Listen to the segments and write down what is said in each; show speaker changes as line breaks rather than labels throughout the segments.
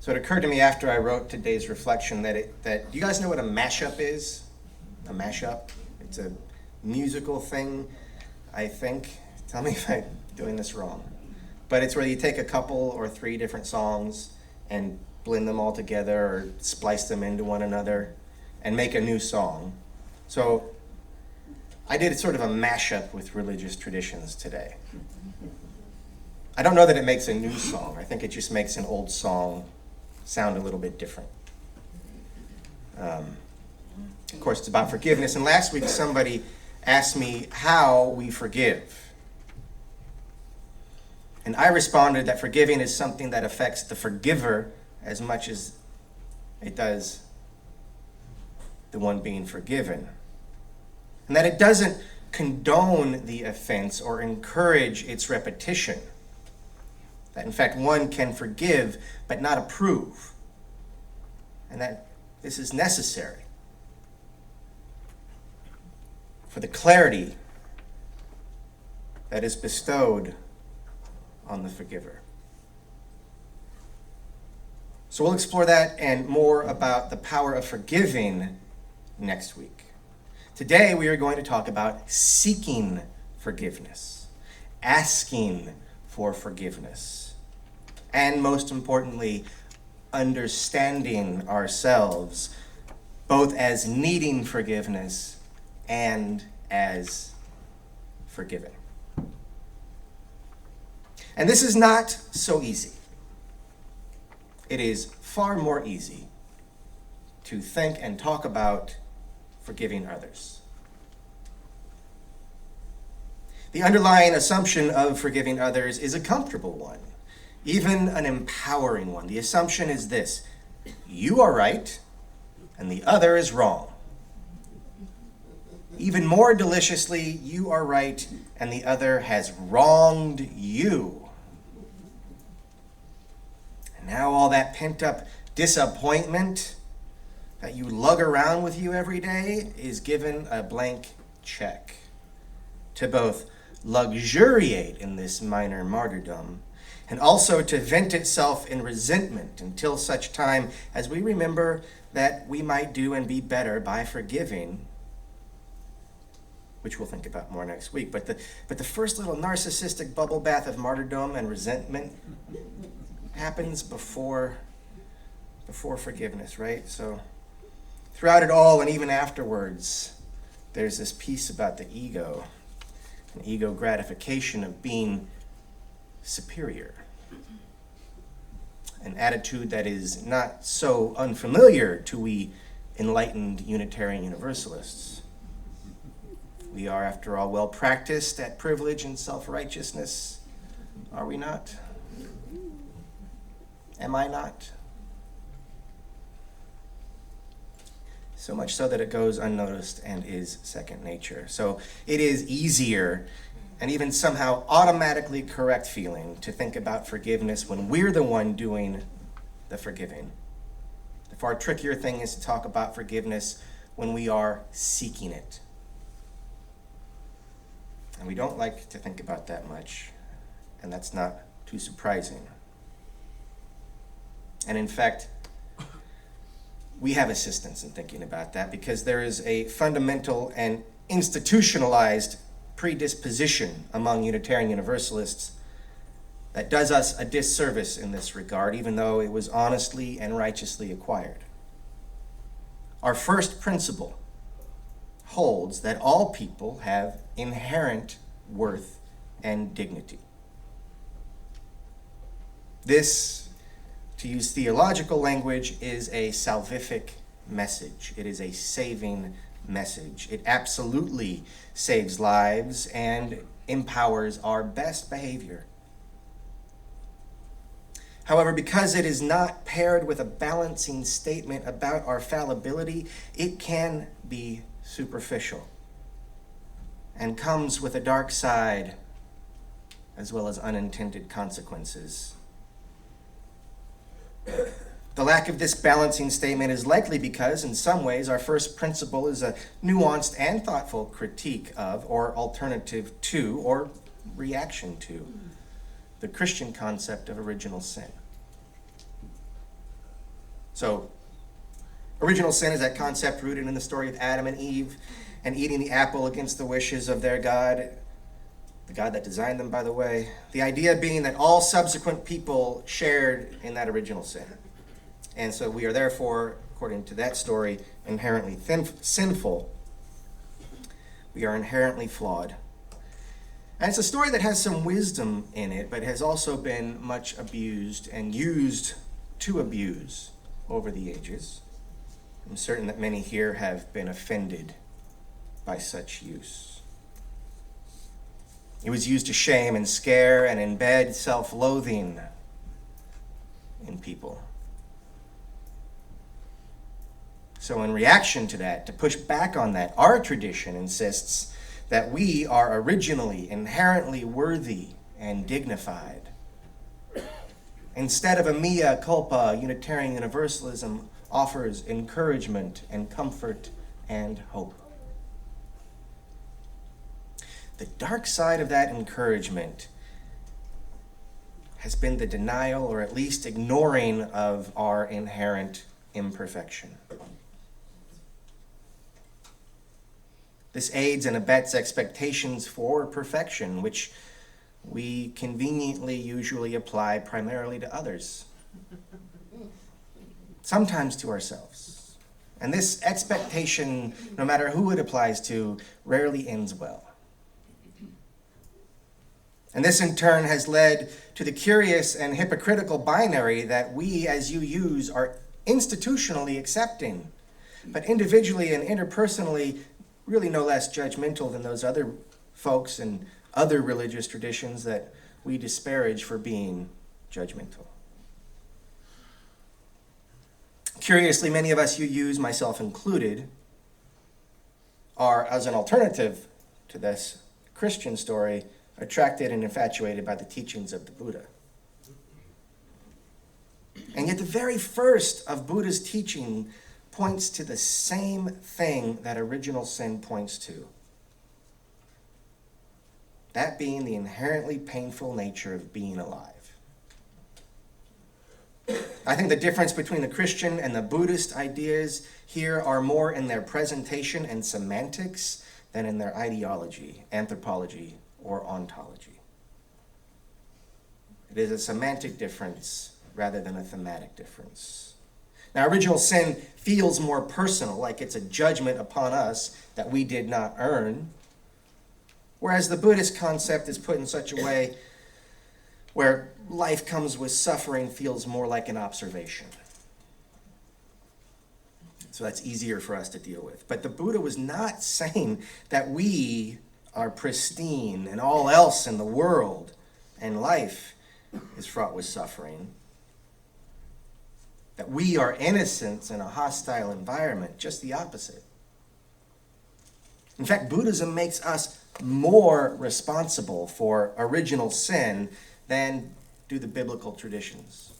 So it occurred to me after I wrote today's reflection that do you guys know what a mashup is? A mashup? It's a musical thing, I think. Tell me if I'm doing this wrong. But it's where you take a couple or three different songs and blend them all together or splice them into one another and make a new song. So I did sort of a mashup with religious traditions today. I don't know that it makes a new song. I think it just makes an old song sound a little bit different. Of course, it's about forgiveness. And last week, somebody asked me how we forgive. And I responded that forgiving is something that affects the forgiver as much as it does the one being forgiven. And that it doesn't condone the offense or encourage its repetition. That in fact one can forgive but not approve. And that this is necessary for the clarity that is bestowed on the forgiver. So we'll explore that and more about the power of forgiving next week. Today we are going to talk about seeking forgiveness, asking for forgiveness, and most importantly, understanding ourselves both as needing forgiveness and as forgiven. And this is not so easy. It is far more easy to think and talk about forgiving others. The underlying assumption of forgiving others is a comfortable one, even an empowering one. The assumption is this: you are right and the other is wrong. Even more deliciously, you are right and the other has wronged you. And now all that pent-up disappointment that you lug around with you every day is given a blank check to both luxuriate in this minor martyrdom and also to vent itself in resentment until such time as we remember that we might do and be better by forgiving, which we'll think about more next week. But the first little narcissistic bubble bath of martyrdom and resentment happens before forgiveness, right? So throughout it all and even afterwards, there's this piece about the ego, an ego gratification of being superior, an attitude that is not so unfamiliar to we enlightened Unitarian Universalists. We are, after all, well practiced at privilege and self-righteousness, are we not? Am I not? So much so that it goes unnoticed and is second nature. So it is easier and even somehow automatically correct feeling to think about forgiveness when we're the one doing the forgiving. The far trickier thing is to talk about forgiveness when we are seeking it. And we don't like to think about that much, and that's not too surprising. And in fact, we have assistance in thinking about that because there is a fundamental and institutionalized predisposition among Unitarian Universalists that does us a disservice in this regard, even though it was honestly and righteously acquired. Our first principle holds that all people have inherent worth and dignity. This, to use theological language, is a salvific message. It is a saving message. It absolutely saves lives and empowers our best behavior. However, because it is not paired with a balancing statement about our fallibility, it can be superficial and comes with a dark side as well as unintended consequences. The lack of this balancing statement is likely because, in some ways, our first principle is a nuanced and thoughtful critique of, or alternative to, or reaction to, the Christian concept of original sin. So, original sin is that concept rooted in the story of Adam and Eve and eating the apple against the wishes of their God, the God that designed them, by the way. The idea being that all subsequent people shared in that original sin. And so we are therefore, according to that story, inherently sinful. We are inherently flawed. And it's a story that has some wisdom in it, but has also been much abused and used to abuse over the ages. I'm certain that many here have been offended by such use. It was used to shame and scare and embed self-loathing in people. So in reaction to that, to push back on that, our tradition insists that we are originally, inherently worthy and dignified. Instead of a mea culpa, Unitarian Universalism offers encouragement and comfort and hope. The dark side of that encouragement has been the denial, or at least ignoring, of our inherent imperfection. This aids and abets expectations for perfection, which we conveniently usually apply primarily to others, sometimes to ourselves. And this expectation, no matter who it applies to, rarely ends well. And this in turn has led to the curious and hypocritical binary that we as UUs are institutionally accepting, but individually and interpersonally really no less judgmental than those other folks and other religious traditions that we disparage for being judgmental. Curiously, many of us UUs, myself included, are, as an alternative to this Christian story, attracted and infatuated by the teachings of the Buddha. And yet the very first of Buddha's teaching points to the same thing that original sin points to. That being the inherently painful nature of being alive. I think the difference between the Christian and the Buddhist ideas here are more in their presentation and semantics than in their ideology, anthropology, or ontology. It is a semantic difference rather than a thematic difference. Now, original sin feels more personal, like it's a judgment upon us that we did not earn, whereas the Buddhist concept is put in such a way where life comes with suffering feels more like an observation. So that's easier for us to deal with. But the Buddha was not saying that we are pristine and all else in the world and life is fraught with suffering. That we are innocents in a hostile environment, just the opposite. In fact, Buddhism makes us more responsible for original sin than do the biblical traditions.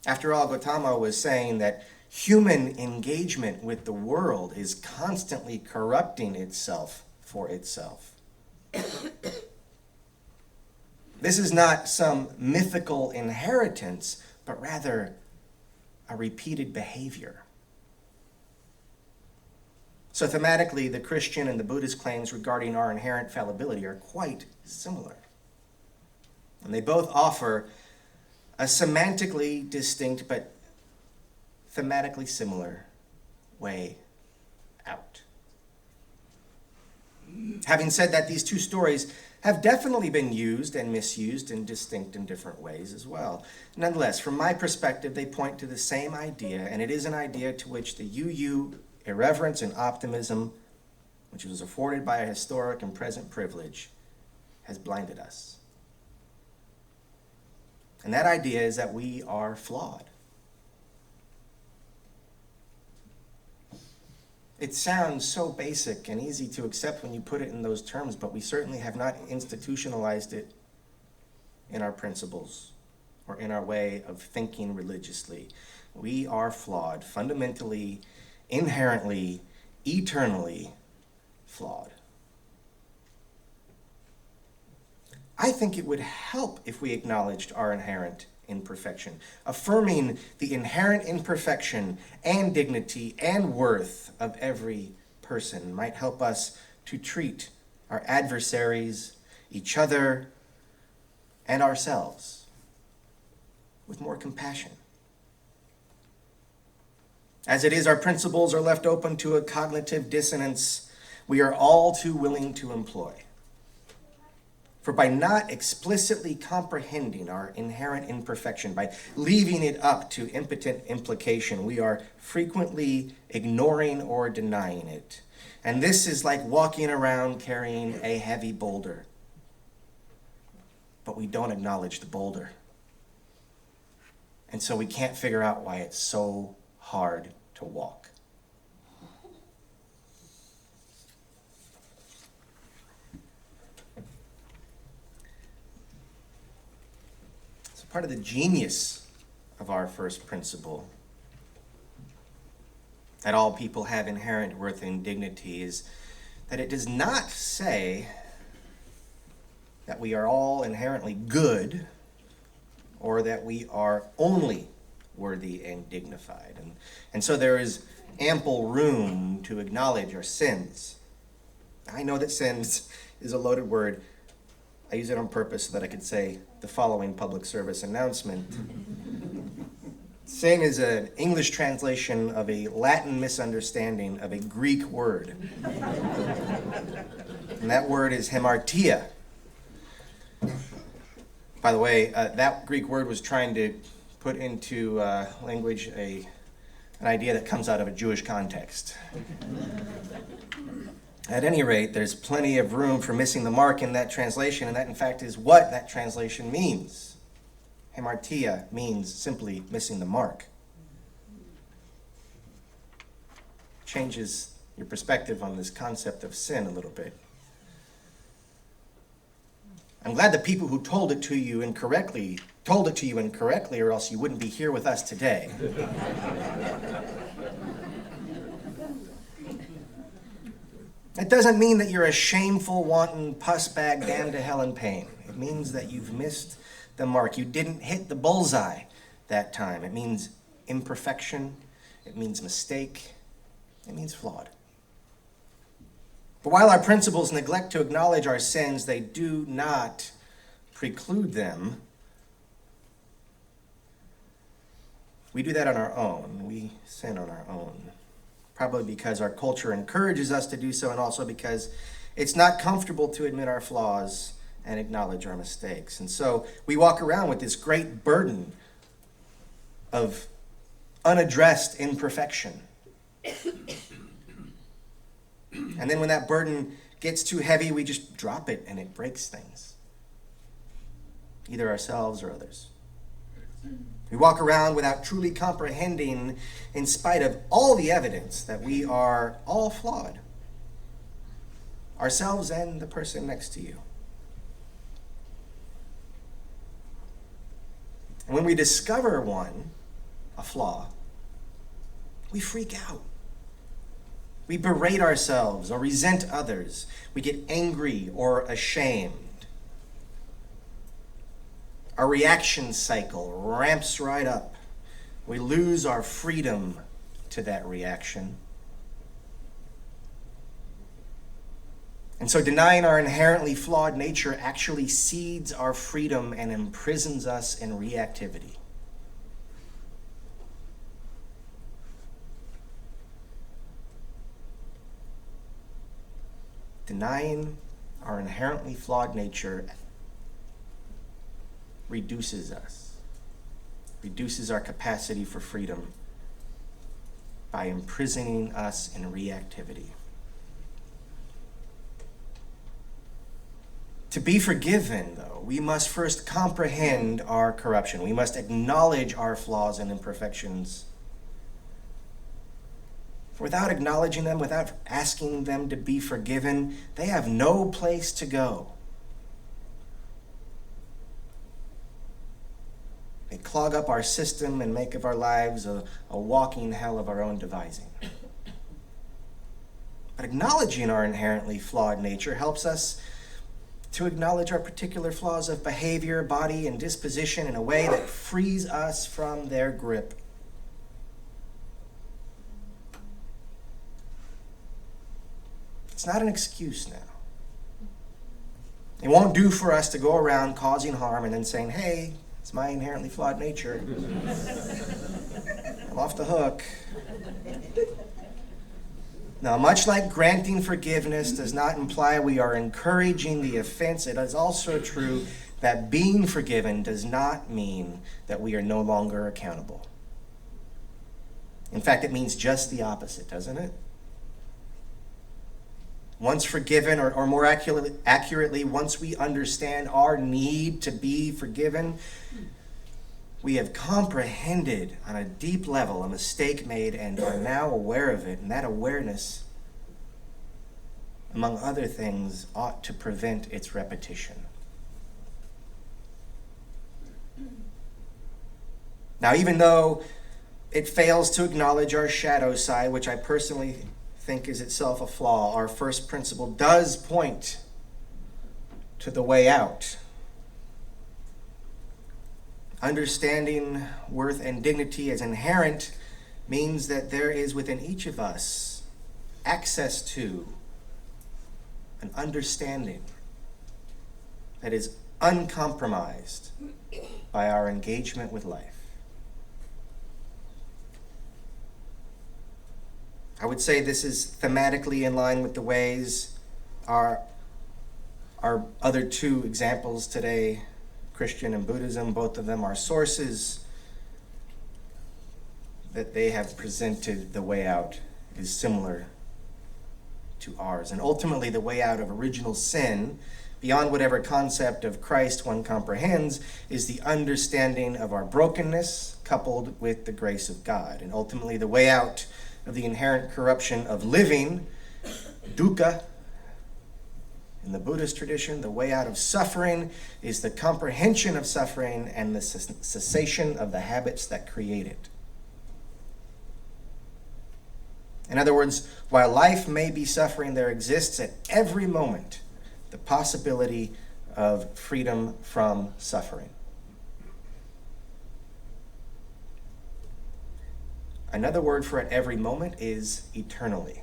After all, Gautama was saying that human engagement with the world is constantly corrupting itself for itself. This is not some mythical inheritance, but rather a repeated behavior. So thematically, the Christian and the Buddhist claims regarding our inherent fallibility are quite similar. And they both offer a semantically distinct but thematically similar way out. Having said that, these two stories have definitely been used and misused in distinct and different ways as well. Nonetheless, from my perspective, they point to the same idea, and it is an idea to which the UU irreverence and optimism, which was afforded by a historic and present privilege, has blinded us. And that idea is that we are flawed. It sounds so basic and easy to accept when you put it in those terms, but we certainly have not institutionalized it in our principles or in our way of thinking religiously. We are flawed, fundamentally, inherently, eternally flawed. I think it would help if we acknowledged our inherent imperfection. Affirming the inherent imperfection and dignity and worth of every person might help us to treat our adversaries, each other, and ourselves with more compassion. As it is, our principles are left open to a cognitive dissonance we are all too willing to employ. For by not explicitly comprehending our inherent imperfection, by leaving it up to impotent implication, we are frequently ignoring or denying it. And this is like walking around carrying a heavy boulder. But we don't acknowledge the boulder. And so we can't figure out why it's so hard to walk. So part of the genius of our first principle, that all people have inherent worth and dignity, is that it does not say that we are all inherently good or that we are only worthy and dignified. And so there is ample room to acknowledge our sins. I know that sins is a loaded word. I use it on purpose so that I could say the following public service announcement. Sin is an English translation of a Latin misunderstanding of a Greek word. And that word is hamartia. By the way, that Greek word was trying to put into language an idea that comes out of a Jewish context. At any rate, there's plenty of room for missing the mark in that translation, and that in fact is what that translation means. Hamartia means simply missing the mark. Changes your perspective on this concept of sin a little bit. I'm glad the people who told it to you incorrectly, or else you wouldn't be here with us today. It doesn't mean that you're a shameful, wanton pussbag damned to hell and pain. It means that you've missed the mark. You didn't hit the bullseye that time. It means imperfection. It means mistake. It means flawed. But while our principles neglect to acknowledge our sins, they do not preclude them. We do that on our own. We sin on our own. Probably because our culture encourages us to do so, and also because it's not comfortable to admit our flaws and acknowledge our mistakes. And so we walk around with this great burden of unaddressed imperfection. And then when that burden gets too heavy, we just drop it and it breaks things. Either ourselves or others. We walk around without truly comprehending, in spite of all the evidence, that we are all flawed. Ourselves and the person next to you. And when we discover a flaw, we freak out. We berate ourselves or resent others. We get angry or ashamed. Our reaction cycle ramps right up. We lose our freedom to that reaction. And so denying our inherently flawed nature actually cedes our freedom and imprisons us in reactivity. Denying our inherently flawed nature reduces us, reduces our capacity for freedom by imprisoning us in reactivity. To be forgiven, though, we must first comprehend our corruption. We must acknowledge our flaws and imperfections. Without acknowledging them, without asking them to be forgiven, they have no place to go. They clog up our system and make of our lives a walking hell of our own devising. But acknowledging our inherently flawed nature helps us to acknowledge our particular flaws of behavior, body, and disposition in a way that frees us from their grip. It's not an excuse now. It won't do for us to go around causing harm and then saying, hey, it's my inherently flawed nature. I'm off the hook. Now, much like granting forgiveness does not imply we are encouraging the offense, it is also true that being forgiven does not mean that we are no longer accountable. In fact, it means just the opposite, doesn't it? Once forgiven, or more accurately, once we understand our need to be forgiven, we have comprehended on a deep level a mistake made and are now aware of it. And that awareness, among other things, ought to prevent its repetition. Now, even though it fails to acknowledge our shadow side, which I personally think is itself a flaw, our first principle does point to the way out. Understanding worth and dignity as inherent means that there is within each of us access to an understanding that is uncompromised by our engagement with life. I would say this is thematically in line with the ways our other two examples today, Christian and Buddhism, both of them are sources that they have presented. The way out is similar to ours. And ultimately, the way out of original sin, beyond whatever concept of Christ one comprehends, is the understanding of our brokenness coupled with the grace of God. And ultimately, the way out of the inherent corruption of living, dukkha, in the Buddhist tradition, the way out of suffering is the comprehension of suffering and the cessation of the habits that create it. In other words, while life may be suffering, there exists at every moment the possibility of freedom from suffering. Another word for at every moment is eternally.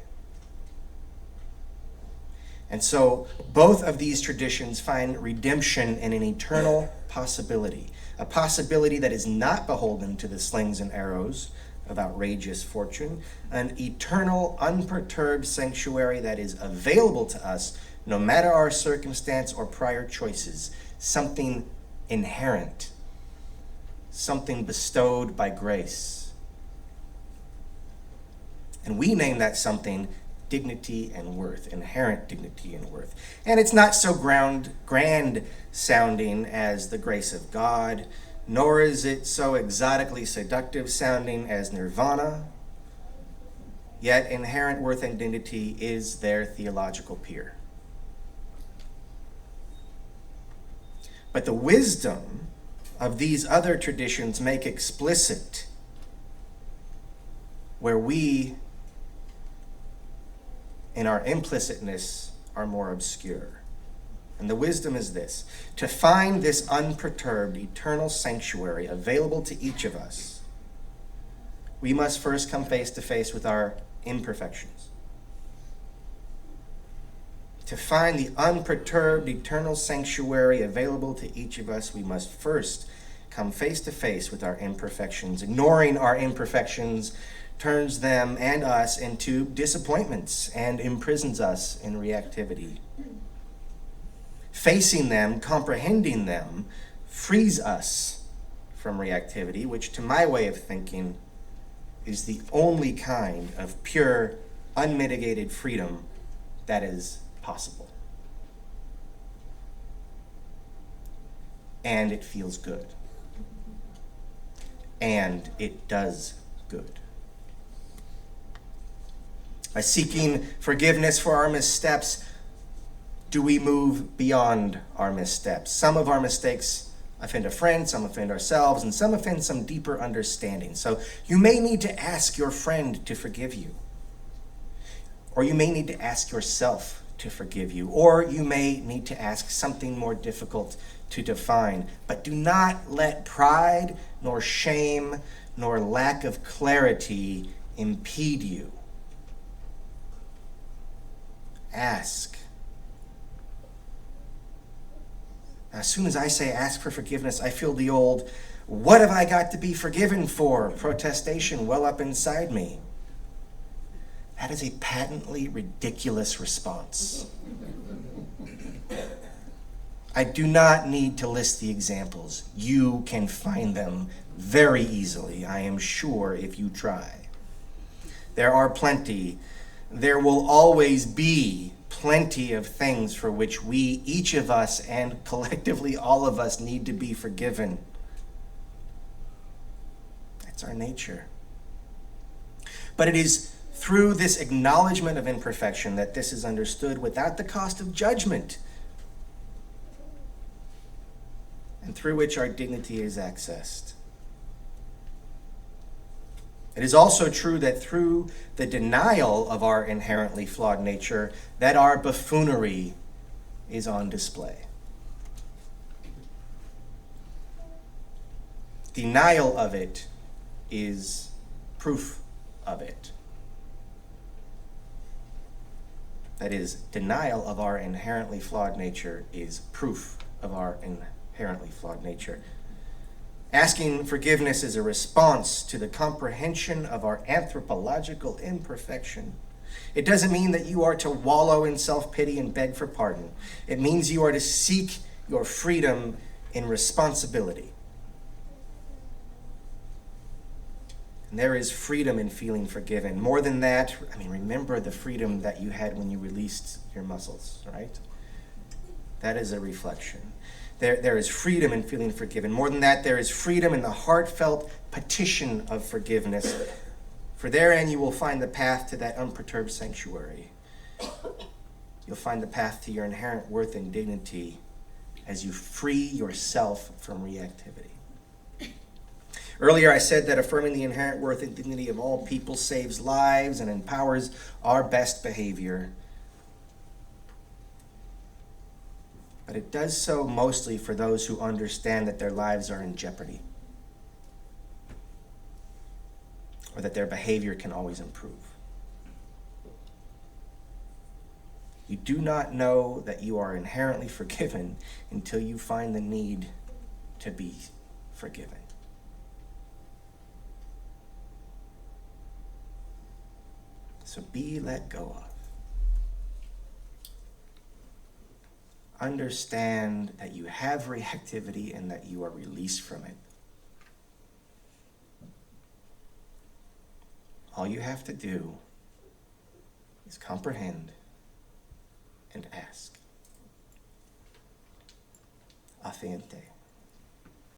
And so both of these traditions find redemption in an eternal possibility, a possibility that is not beholden to the slings and arrows of outrageous fortune, an eternal, unperturbed sanctuary that is available to us no matter our circumstance or prior choices, something inherent, something bestowed by grace. And we name that something dignity and worth, inherent dignity and worth. And it's not so grand sounding as the grace of God, nor is it so exotically seductive sounding as nirvana. Yet inherent worth and dignity is their theological peer. But the wisdom of these other traditions make explicit where we, in our implicitness, are more obscure. And the wisdom is this: to find this unperturbed, eternal sanctuary available to each of us, we must first come face to face with our imperfections. To find the unperturbed, eternal sanctuary available to each of us, we must first come face to face with our imperfections. Ignoring our imperfections turns them and us into disappointments and imprisons us in reactivity. Facing them, comprehending them, frees us from reactivity, which to my way of thinking is the only kind of pure, unmitigated freedom that is possible. And it feels good. And it does good. By seeking forgiveness for our missteps, do we move beyond our missteps? Some of our mistakes offend a friend, some offend ourselves, and some offend some deeper understanding. So you may need to ask your friend to forgive you. Or you may need to ask yourself to forgive you, or you may need to ask something more difficult to define. But do not let pride, nor shame, nor lack of clarity impede you. Ask. As soon as I say ask for forgiveness, I feel the old, "What have I got to be forgiven for?" protestation well up inside me. That is a patently ridiculous response. I do not need to list the examples. You can find them very easily, I am sure, if you try. There are plenty. There will always be plenty of things for which we, each of us, and collectively all of us, need to be forgiven. That's our nature. But it is through this acknowledgement of imperfection that this is understood without the cost of judgment, and through which our dignity is accessed. It is also true that through the denial of our inherently flawed nature, that our buffoonery is on display. Denial of it is proof of it. That is, denial of our inherently flawed nature is proof of our inherently flawed nature. Asking forgiveness is a response to the comprehension of our anthropological imperfection. It doesn't mean that you are to wallow in self-pity and beg for pardon. It means you are to seek your freedom in responsibility. And there is freedom in feeling forgiven. More than that, remember the freedom that you had when you released your muscles, right? That is a reflection. There is freedom in feeling forgiven. More than that, there is freedom in the heartfelt petition of forgiveness. For therein you will find the path to that unperturbed sanctuary. You'll find the path to your inherent worth and dignity as you free yourself from reactivity. Earlier I said that affirming the inherent worth and dignity of all people saves lives and empowers our best behavior. But it does so mostly for those who understand that their lives are in jeopardy, or that their behavior can always improve. You do not know that you are inherently forgiven until you find the need to be forgiven. So be let go of. Understand that you have reactivity and that you are released from it. All you have to do is comprehend and ask. Afiente.